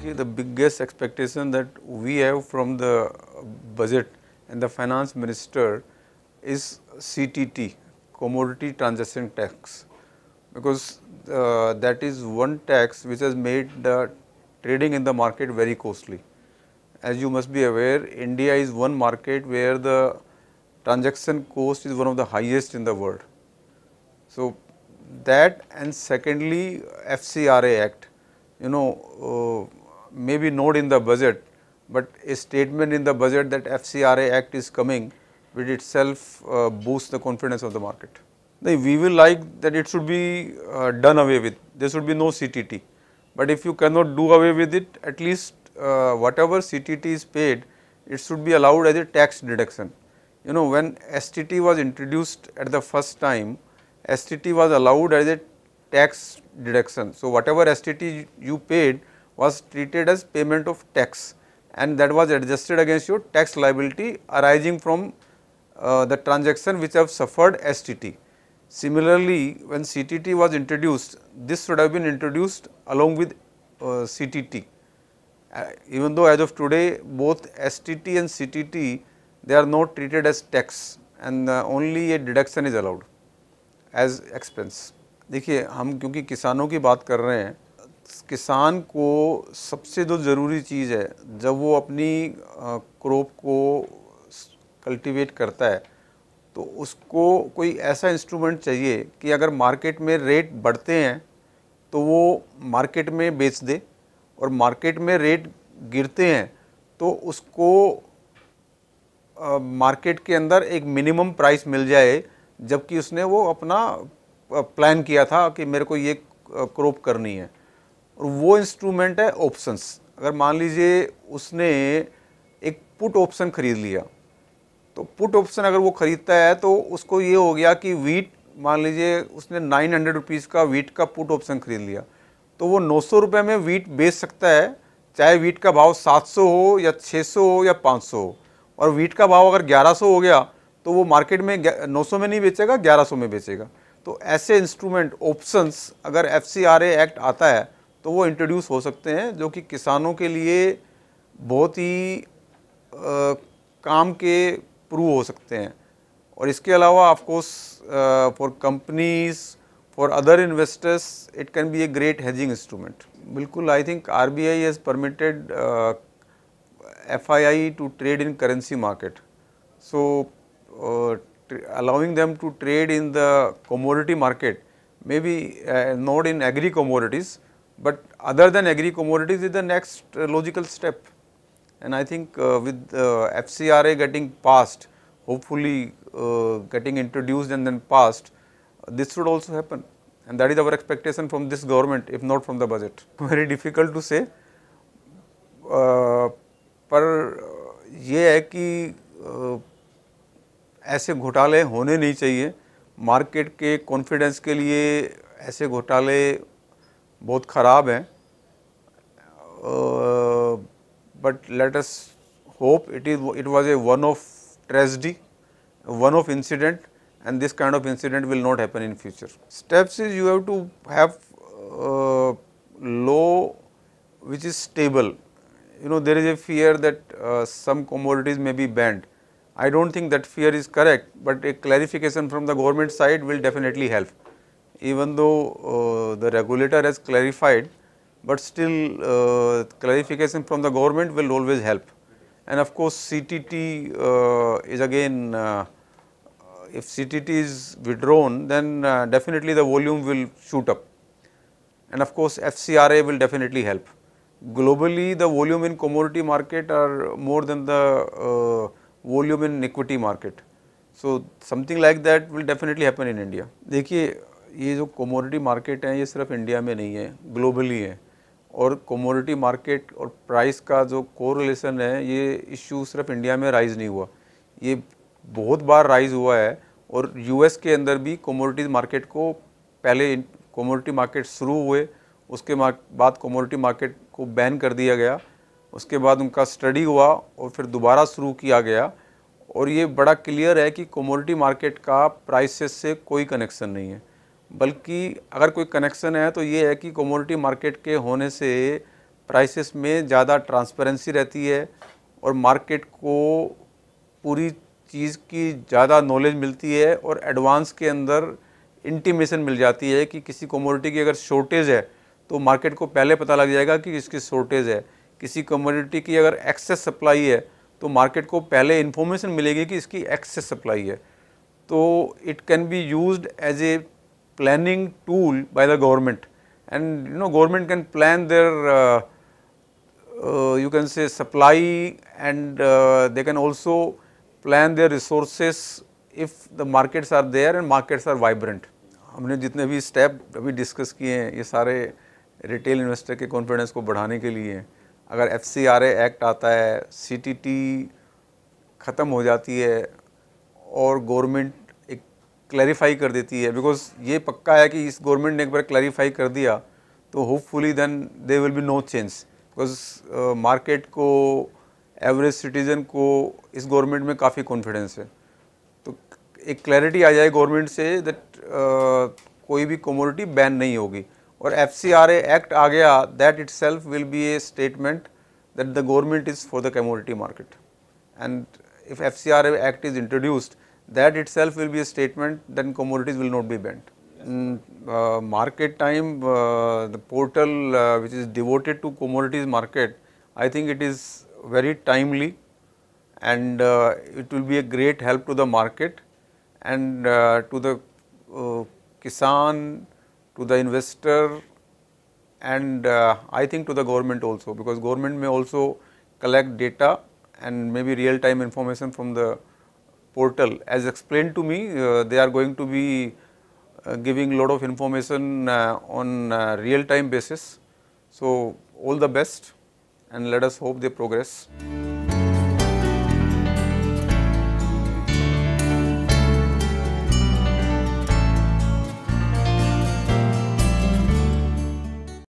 देखिए, the biggest expectation that we have from the budget and the finance minister is CTT, commodity transaction tax, because that is one tax which has made the trading in the market very costly. As you must be aware, India is one market where the transaction cost is one of the highest in the world. So that, and secondly FCRA Act, maybe not in the budget, but a statement in the budget that FCRA Act is coming will itself boost the confidence of the market. We will like that it should be done away with, there should be no CTT, but if you cannot do away with it, at least whatever CTT is paid, it should be allowed as a tax deduction. When STT was introduced at the first time, STT was allowed as a tax deduction. So whatever STT you paid was treated as payment of tax, and that was adjusted against your tax liability arising from the transaction which have suffered STT. Similarly, when CTT was introduced, this should have been introduced along with CTT. Even though as of today both STT and CTT, they are not treated as tax, and only a deduction is allowed as expense. देखिए, हम क्योंकि किसानों की बात कर रहे हैं, किसान को सबसे जो ज़रूरी चीज़ है, जब वो अपनी क्रॉप को कल्टीवेट करता है, तो उसको कोई ऐसा इंस्ट्रूमेंट चाहिए कि अगर मार्केट में रेट बढ़ते हैं तो वो मार्केट में बेच दे, और मार्केट में रेट गिरते हैं तो उसको मार्केट के अंदर एक मिनिमम प्राइस मिल जाए, जबकि उसने वो अपना प्लान किया था कि मेरे को ये क्रॉप करनी है। और वो इंस्ट्रूमेंट है ऑप्शंस। अगर मान लीजिए उसने एक पुट ऑप्शन खरीद लिया, तो पुट ऑप्शन अगर वो खरीदता है तो उसको ये हो गया कि वीट, मान लीजिए उसने 900 रुपीज़ का वीट का पुट ऑप्शन खरीद लिया, तो वो 900 रुपये में वीट बेच सकता है, चाहे वीट का भाव 700 हो या 600 हो या 500 हो। और वीट का भाव अगर 1100 हो गया तो वो मार्केट में 900 में नहीं बेचेगा, 1100 में बेचेगा। तो ऐसे इंस्ट्रूमेंट ऑप्शंस अगर FCRA एक्ट आता है तो वो इंट्रोड्यूस हो सकते हैं, जो कि किसानों के लिए बहुत ही काम के प्रूव हो सकते हैं। और इसके अलावा of course for companies, for other investors, it can be a great hedging instrument. बिल्कुल, I think RBI has permitted FII to trade in currency market. So allowing them to trade in the commodity market, maybe not in agri commodities, but other than agri commodities is the next logical step. And I think with FCRA getting passed, hopefully getting introduced and then passed, this should also happen, and that is our expectation from this government, if not from the budget. Very difficult to say, पर ये है कि ऐसे घोटाले होने नहीं चाहिए। Market के कॉन्फिडेंस के लिए ऐसे घोटाले बहुत ख़राब हैं, but let us hope it was a one of tragedy, one of incident, and this kind of incident will not happen in future. Steps is you have to have law which is stable. There is a fear that some commodities may be banned. I don't think that fear is correct, but a clarification from the government side will definitely help. Even though the regulator has clarified, but still clarification from the government will always help. And of course CTT is again, if CTT is withdrawn, then definitely the volume will shoot up, and of course FCRA will definitely help. Globally the volume in commodity market are more than the volume in equity market, so something like that will definitely happen in India. देखिए, ये जो commodity market है ये सिर्फ India में नहीं है, globally है, और commodity market और प्राइस का जो कोरिलेशन है, ये इश्यू सिर्फ इंडिया में राइज नहीं हुआ, ये बहुत बार राइज हुआ है। और US के अंदर भी कमोडिटीज़ मार्केट को, पहले कमोडिटी मार्केट शुरू हुए, उसके बाद कमोडिटी मार्केट को बैन कर दिया गया, उसके बाद उनका स्टडी हुआ और फिर दोबारा शुरू किया गया। और ये बड़ा क्लियर है कि कमोडिटी मार्केट का प्राइसेस से कोई कनेक्शन नहीं है, बल्कि अगर कोई कनेक्शन है तो ये है कि कमोडिटी मार्केट के होने से प्राइसेस में ज़्यादा ट्रांसपेरेंसी रहती है और मार्केट को पूरी चीज़ की ज़्यादा नॉलेज मिलती है और एडवांस के अंदर इंटीमेशन मिल जाती है कि किसी कमोडिटी की अगर शॉर्टेज है तो मार्केट को पहले पता लग जाएगा कि इसकी शॉर्टेज है। किसी कमोडिटी की अगर एक्सेस सप्लाई है तो मार्केट को पहले इन्फॉर्मेशन मिलेगी कि इसकी एक्सेस सप्लाई है। तो it can be used as a planning tool by the government, and government can plan their you can say supply, and they can also plan their resources if the markets are there and markets are vibrant. हमने जितने भी step अभी discuss किए हैं ये सारे retail investor के confidence को बढ़ाने के लिए हैं। अगर FCRA एक्ट आता है, CTT ख़त्म हो जाती है और गवर्नमेंट एक क्लैरिफाई कर देती है, बिकॉज ये पक्का है कि इस गवर्नमेंट ने एक बार क्लैरिफाई कर दिया तो hopefully then there will be no change, because market को, एवरेज सिटीजन को इस गवर्नमेंट में काफ़ी कॉन्फिडेंस है। तो एक क्लैरिटी आ जाए गवर्नमेंट से दैट कोई भी कमोडिटी बैन नहीं होगी, और FCRA एक्ट आ गया, that itself will be A statement that the government is for the commodity market, and if FCRA act is introduced, that itself will be a statement that commodities will not be banned. Market time, the portal which is devoted to commodities market, I think it is very timely, and it will be a great help to the market and to the kisan, to the investor, and I think to the government also, because government may also collect data and maybe real time information from the portal. As explained to me, they are going to be giving lot of information on real time basis. So all the best, and let us hope they progress.